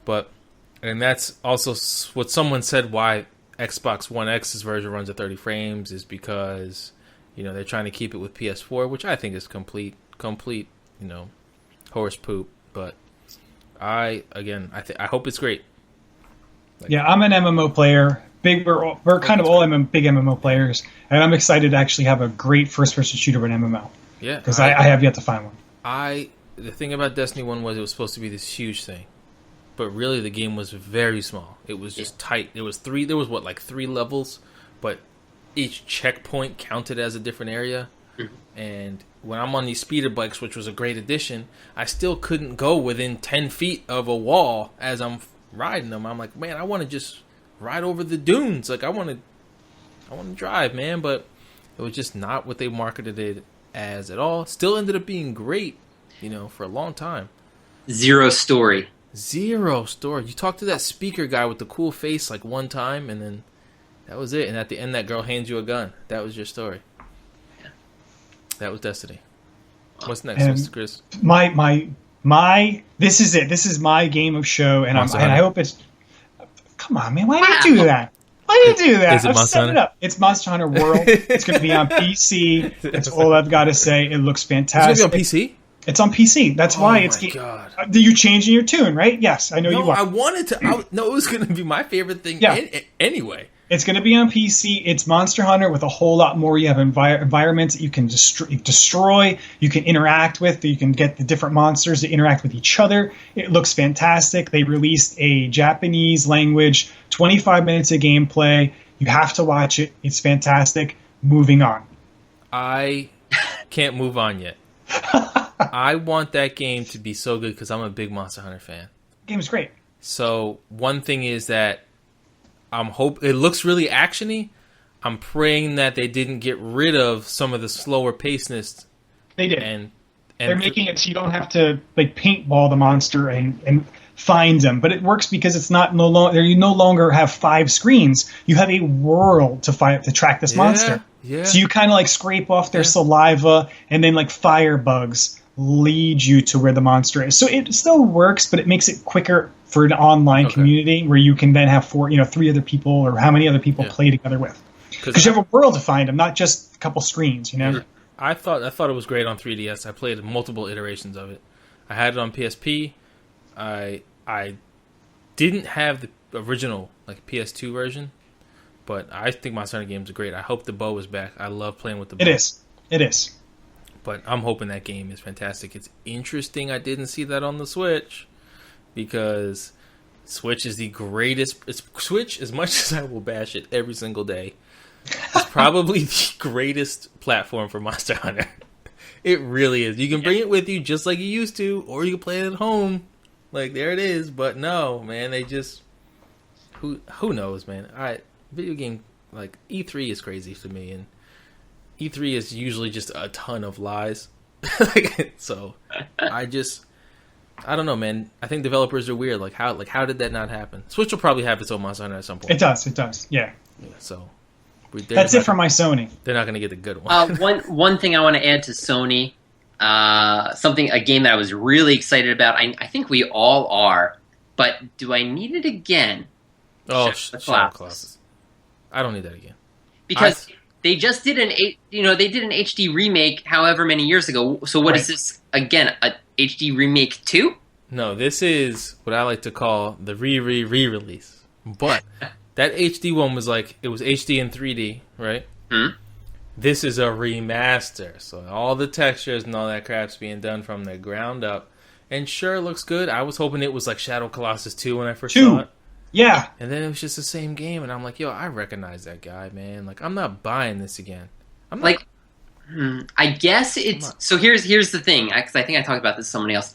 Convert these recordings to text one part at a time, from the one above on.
And that's also what someone said why Xbox One X's version runs at 30 frames is because, they're trying to keep it with PS4, which I think is complete, horse poop. But I hope it's great. I'm an MMO player. We're kind of all big MMO players, and I'm excited to actually have a great first-person shooter with MMO. Yeah, because I have yet to find one. The thing about Destiny 1 was it was supposed to be this huge thing, but really the game was very small. It was just tight. There was 3 levels, but each checkpoint counted as a different area. Mm-hmm. And when I'm on these speeder bikes, which was a great addition, I still couldn't go within 10 feet of a wall as I'm riding them. I'm like, man, I want to just ride over the dunes. Like I want to drive, man, but it was just not what they marketed it as at all. Still ended up being great, for a long time. Zero story. You talked to that speaker guy with the cool face like one time, and then that was it. And at the end, that girl hands you a gun. That was your story. Yeah. That was Destiny. What's next, Mr. Chris? This is it. This is my game of show, and I hope it's. Come on, man! Why do you do that? Why do you do that? Is it Monster Hunter? It up. It's Monster Hunter World. It's going to be on PC. That's all I've got to say. It looks fantastic. It's going to be on PC? It's on PC. That's why it's. Oh my God! You're changing your tune, right? Yes, I know you are. I wanted to. It was going to be my favorite thing. Anyway. It's going to be on PC. It's Monster Hunter with a whole lot more. You have environments that you can destroy, you can interact with, you can get the different monsters to interact with each other. It looks fantastic. They released a Japanese language, 25 minutes of gameplay. You have to watch it. It's fantastic. Moving on. I can't move on yet. I want that game to be so good because I'm a big Monster Hunter fan. The game is great. So one thing is that it looks really actiony. I'm praying that they didn't get rid of some of the slower pacedness. They did. And they're making it so you don't have to paintball the monster and find them. But it works because it's not you no longer have 5 screens. You have a world to track this monster. Yeah. So you kind of scrape off their saliva, and then firebugs lead you to where the monster is. So it still works, but it makes it quicker for an online community where you can then have 3 other people or how many other people play together with. Because you have a world to find them, not just a couple screens, I thought it was great on 3DS. I played multiple iterations of it. I had it on PSP. I didn't have the original PS2 version, but I think Monster Hunter games are great. I hope the bow is back. I love playing with the bow. It is. But I'm hoping that game is fantastic. It's interesting I didn't see that on the Switch, because Switch is the greatest. Switch, as much as I will bash it every single day, is probably the greatest platform for Monster Hunter. It really is. You can bring it with you just like you used to, or you can play it at home. There it is. But no, man, they just... Who knows, man? Video game, E3 is crazy to me, and E3 is usually just a ton of lies. So I don't know, man. I think developers are weird. How did that not happen? Switch will probably have its own Monster Hunter at some point. It does. Yeah. So that's it for my Sony. They're not going to get the good one. One thing I want to add to Sony, a game that I was really excited about. I think we all are, but do I need it again? Oh, Shadow Colossus. I don't need that again. Because they just did an HD remake however many years ago. So what is this again? A HD remake 2? No, this is what I like to call the re-release. But that HD one was it was HD in 3D, right? Mm-hmm. This is a remaster, so all the textures and all that crap's being done from the ground up. And sure, it looks good. I was hoping it was like Shadow Colossus 2 when I first saw it. Yeah. And then it was just the same game, and I'm like, yo, I recognize that guy, man. I'm not buying this again. I'm not... I guess it's... So here's the thing, because I think I talked about this to somebody else.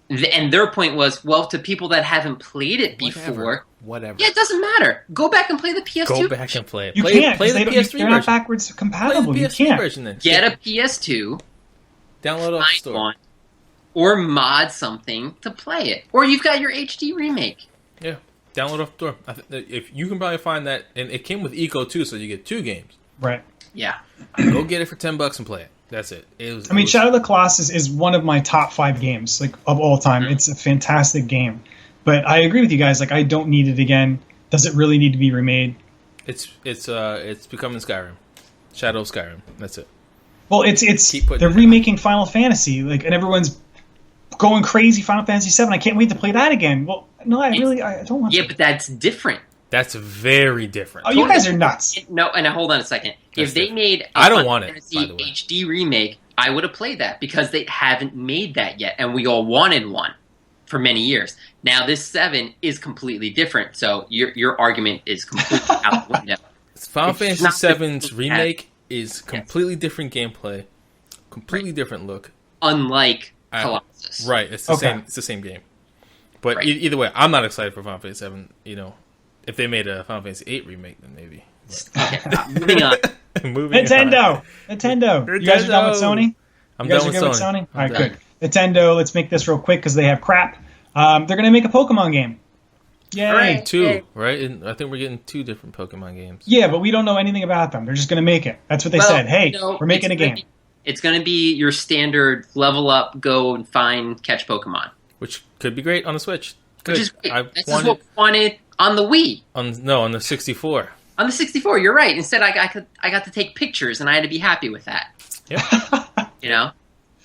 And their point was, well, to people that haven't played it before... Whatever. Yeah, it doesn't matter. Go back and play the PS2. Go back and play it. You can't. Play the PS3 version. They're not backwards compatible. Play the PS3 version then. Get a PS2. Download off the store. Or mod something to play it. Or you've got your HD remake. Yeah, download off the store. If you can probably find that, and it came with Eco too, so you get 2 games. Right. Yeah. Go get it for $10 and play it. That's it. Shadow of the Colossus is one of my top 5 games of all time. It's a fantastic game. But I agree with you guys. Like, I don't need it again. Does it really need to be remade? It's becoming Skyrim, Shadow of Skyrim. That's it. Well, they're remaking Final Fantasy, like, and everyone's going crazy. Final Fantasy VII. I can't wait to play that again. Well, no, I don't want to. Yeah, but that's different. That's very different. Oh, you guys are nuts. No, and hold on a second. If they made I don't want it, by the way, HD remake, I would have played that because they haven't made that yet, and we all wanted one for many years. Now this 7 is completely different, so your argument is completely out the window. Final Fantasy VII's remake is completely different gameplay, completely different look. Unlike Colossus. Right, it's the same. It's the same game. But either way, I'm not excited for Final Fantasy VII. You know, if they made a Final Fantasy VIII remake, then maybe. Okay, moving on. Nintendo. You guys are done with Sony? I'm you guys done are good with Sony. All right, good. Nintendo, let's make this real quick because they have crap. They're going to make a Pokemon game. Yay. Right. 2, right? And I think we're getting 2 different Pokemon games. Yeah, but we don't know anything about them. They're just going to make it. That's what they said. Hey, we're making a game. It's going to be your standard level up, go and find, catch Pokemon. Which could be great on the Switch. Good. Which is great. This is what we wanted on the Wii. On the 64. On the 64, you're right. Instead, I got to take pictures, and I had to be happy with that. Yeah. You know?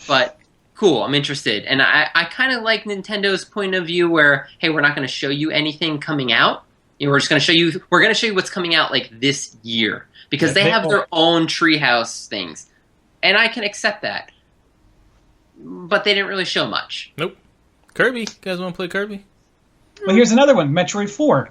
But, cool, I'm interested. And I kind of like Nintendo's point of view where, hey, we're not going to show you anything coming out. You know, we're going to show you what's coming out, like, this year. Because they have their own treehouse things. And I can accept that. But they didn't really show much. Nope. Kirby. You guys want to play Kirby? Well, here's another one, Metroid 4.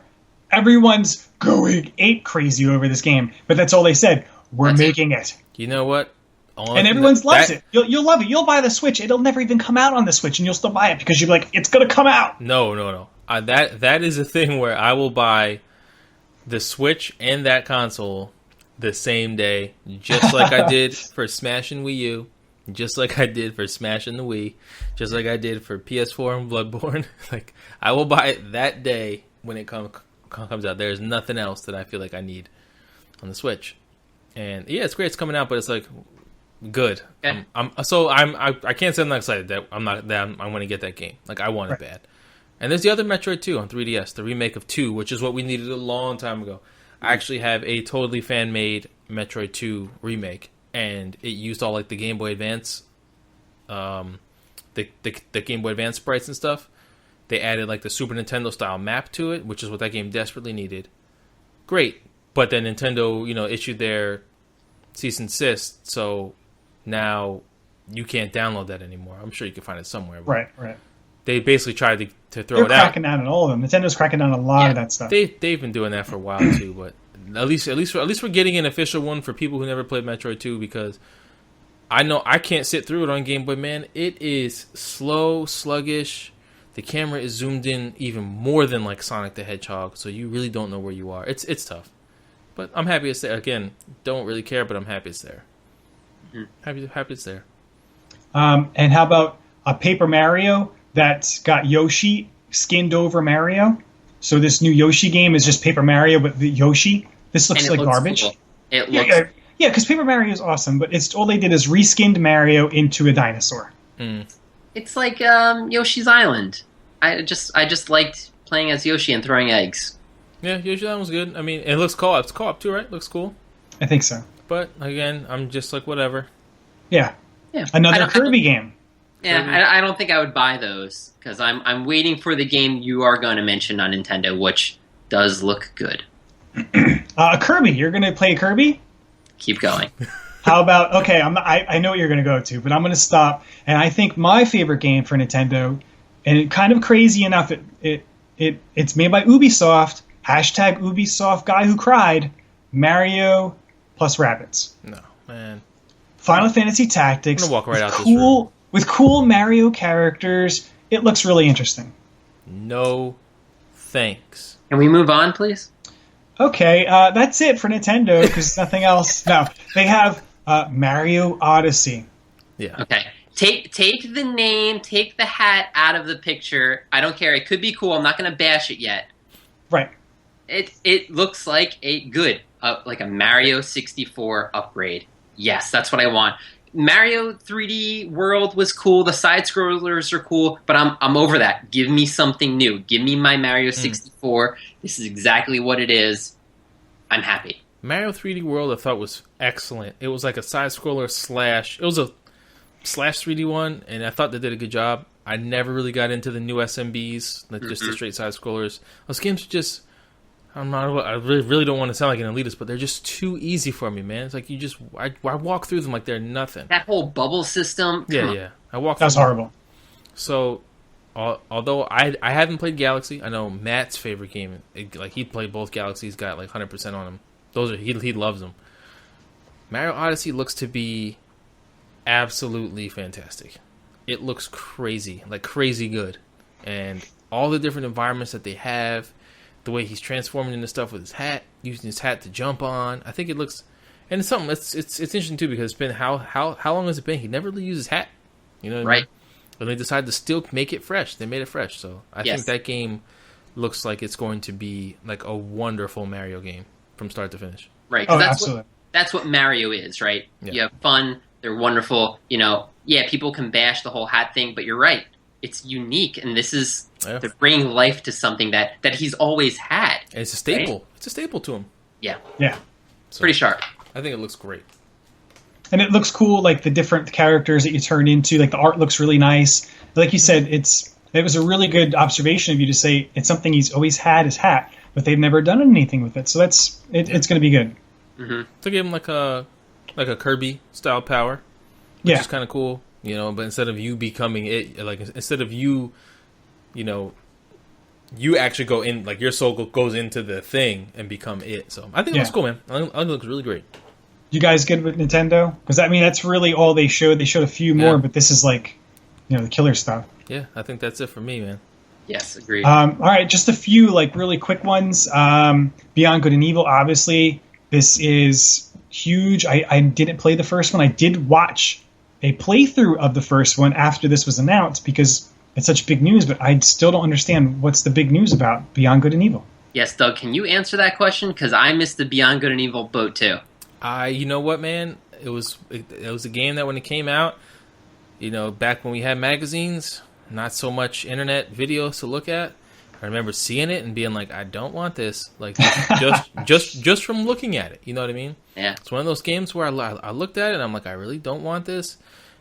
Everyone's going ape crazy over this game, but that's all they said. We're making it. You know what? And everyone loves it. You'll love it. You'll buy the Switch. It'll never even come out on the Switch, and you'll still buy it because you're like, it's going to come out. No. That is a thing where I will buy the Switch and that console the same day, just like I did for Smash and Wii U, just like I did for Smash and the Wii, just like I did for PS4 and Bloodborne. Like, I will buy it that day when it comes out. There's nothing else that I feel like I need on the Switch. And yeah, it's great. It's coming out, but it's like good. Okay. I can't say I'm not excited that I'm going to get that game. Like, I want it bad. And there's the other Metroid 2 on 3DS, the remake of 2, which is what we needed a long time ago. I actually have a totally fan-made Metroid 2 remake, and it used all like the Game Boy Advance, the Game Boy Advance sprites and stuff. They added like the Super Nintendo style map to it, which is what that game desperately needed. Great, but then Nintendo, issued their cease and desist, so now you can't download that anymore. I'm sure you can find it somewhere. Right. They basically tried to throw it out. They're cracking down on all of them. Nintendo's cracking down on a lot of that stuff. They've been doing that for a while too, but at least we're getting an official one for people who never played Metroid 2, because I know I can't sit through it on Game Boy, man. It is slow, sluggish. The camera is zoomed in even more than like Sonic the Hedgehog, so you really don't know where you are. It's tough. But I'm happy it's there. Again, don't really care, but I'm happy it's there. Mm-hmm. Happy it's there. And how about a Paper Mario that's got Yoshi skinned over Mario? So this new Yoshi game is just Paper Mario, but the Yoshi. This looks like garbage. Cool. It looks yeah, because Paper Mario is awesome, but it's all they did is reskinned Mario into a dinosaur. Mm. It's like Yoshi's Island. I just liked playing as Yoshi and throwing eggs. Yeah, Yoshi Island was good. I mean, it looks co-op. It's co-op too, right? Looks cool. I think so. But again, I'm just like whatever. Yeah. Another Kirby game. Yeah, I don't think I would buy those because I'm waiting for the game you are going to mention on Nintendo, which does look good. Kirby. You're going to play Kirby? Keep going. How about, okay, I know what you're going to go to, but I'm going to stop. And I think my favorite game for Nintendo, and it kind of crazy enough, it's made by Ubisoft, hashtag Ubisoft guy who cried, Mario plus Rabbids. No, man. Final Fantasy Tactics. I'm going to walk right out this room. With cool Mario characters. It looks really interesting. No thanks. Can we move on, please? Okay, that's it for Nintendo, because nothing else. No, they have Mario Odyssey. Yeah. Okay. Take the name, take the hat out of the picture. I don't care. It could be cool. I'm not going to bash it yet. Right. It looks like a Mario 64 upgrade. Yes, that's what I want. Mario 3D World was cool. The side scrollers are cool, but I'm over that. Give me something new. Give me my Mario 64. This is exactly what it is. I'm happy. Mario 3D World I thought was excellent. It was like a side scroller slash. It was a slash 3D one, and I thought they did a good job. I never really got into the new SMBs, like just the straight side scrollers. Those games are just. I really don't want to sound like an elitist, but they're just too easy for me, man. It's like I walk through them like they're nothing. That whole bubble system. Yeah. I walk. That's horrible. So, although I haven't played Galaxy, I know Matt's favorite game. Like he played both Galaxies, got like 100% on them. He loves them. Mario Odyssey looks to be absolutely fantastic. It looks crazy, like crazy good, and all the different environments that they have. The way he's transforming into stuff with his hat, using his hat to jump on. I think it looks, and it's something. It's interesting too because it's been how long has it been? He never really used his hat, you know, what I mean? And they decided to still make it fresh. They made it fresh, so I think that game looks like it's going to be like a wonderful Mario game from start to finish. Right? Oh, absolutely. That's what Mario is, right? Yeah. You have fun. They're wonderful. You know, yeah, people can bash the whole hat thing, but you're right. It's unique, and this is they're bringing life to something that he's always had. And it's a staple. Right? It's a staple to him. Yeah. So, pretty sharp. I think it looks great. And it looks cool, like the different characters that you turn into. Like the art looks really nice. Like you said, it was a really good observation of you to say it's something he's always had his hat, but they've never done anything with it. So it's going to be good. Mm-hmm. To give him like a Kirby style power, which is kind of cool. You know, but instead of you becoming it, like instead of you, you know, you actually go in, like your soul goes into the thing and become it. So I think it looks cool, man. I think it looks really great. You guys good with Nintendo? Because I mean, that's really all they showed. They showed a few more, but this is like, you know, the killer stuff. Yeah, I think that's it for me, man. Yes, agreed. All right, just a few like really quick ones. Beyond Good and Evil, obviously, this is huge. I didn't play the first one. I did watch a playthrough of the first one after this was announced because it's such big news, but I still don't understand what's the big news about Beyond Good and Evil. Yes, Doug, can you answer that question? Because I missed the Beyond Good and Evil boat too. You know what, man? It was a game that when it came out, you know, back when we had magazines, not so much internet videos to look at. I remember seeing it and being like, I don't want this. Like just from looking at it, you know what I mean? Yeah. It's one of those games where I looked at it and I'm like, I really don't want this.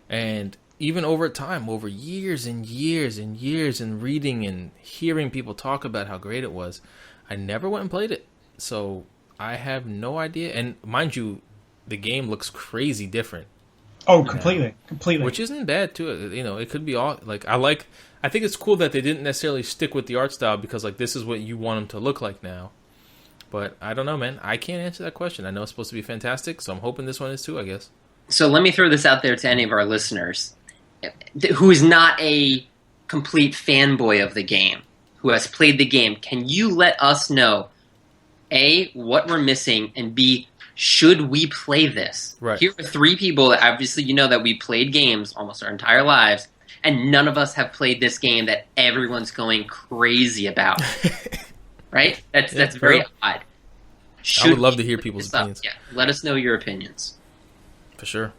And even over time, over years and years and years and reading and hearing people talk about how great it was, I never went and played it. So I have no idea. And mind you, the game looks crazy different. Oh, completely. Which isn't bad too. You know, it could be all like I think it's cool that they didn't necessarily stick with the art style because like this is what you want them to look like now. But I don't know, man. I can't answer that question. I know it's supposed to be fantastic, so I'm hoping this one is too, I guess. So let me throw this out there to any of our listeners who is not a complete fanboy of the game, who has played the game. Can you let us know, A, what we're missing, and B, should we play this? Right. Here are three people that obviously you know that we played games almost our entire lives, and none of us have played this game that everyone's going crazy about. Right? That's very odd. I would love to hear people's opinions. Yeah, let us know your opinions. For sure.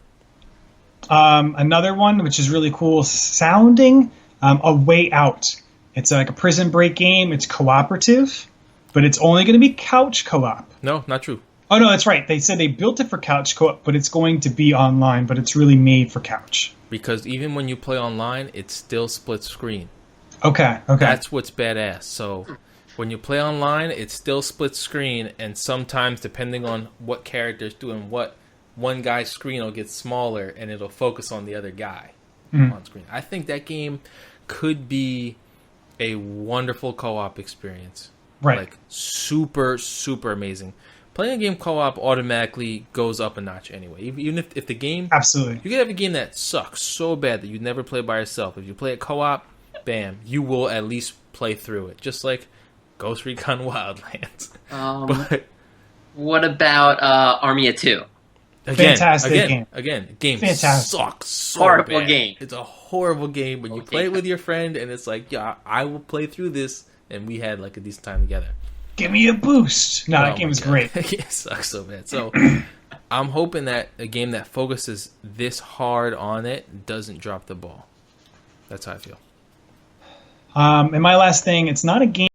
Another one, which is really cool sounding, A Way Out. It's like a prison break game. It's cooperative, but it's only going to be couch co-op. No, not true. Oh, no, that's right. They said they built it for couch co-op, but it's going to be online, but it's really made for couch. Because even when you play online, it's still split screen. Okay. That's what's badass. So when you play online, it's still split screen, and sometimes, depending on what character's doing what, one guy's screen will get smaller, and it'll focus on the other guy on screen. I think that game could be a wonderful co-op experience. Right. Like, super, super amazing. Playing a game co-op automatically goes up a notch anyway. Even if the game... Absolutely. You could have a game that sucks so bad that you'd never play by yourself. If you play it co-op, bam, you will at least play through it. Just like Ghost Recon Wildlands. But what about Army of Two? Fantastic game. Game Fantastic. Sucks so Horrible bad. game. It's a horrible game, but you play it with your friend, and it's like, yeah, I will play through this, and we had like a decent time together. Give me a boost. No, that game was great. It sucks so bad. So I'm hoping that a game that focuses this hard on it doesn't drop the ball. That's how I feel. And my last thing, it's not a game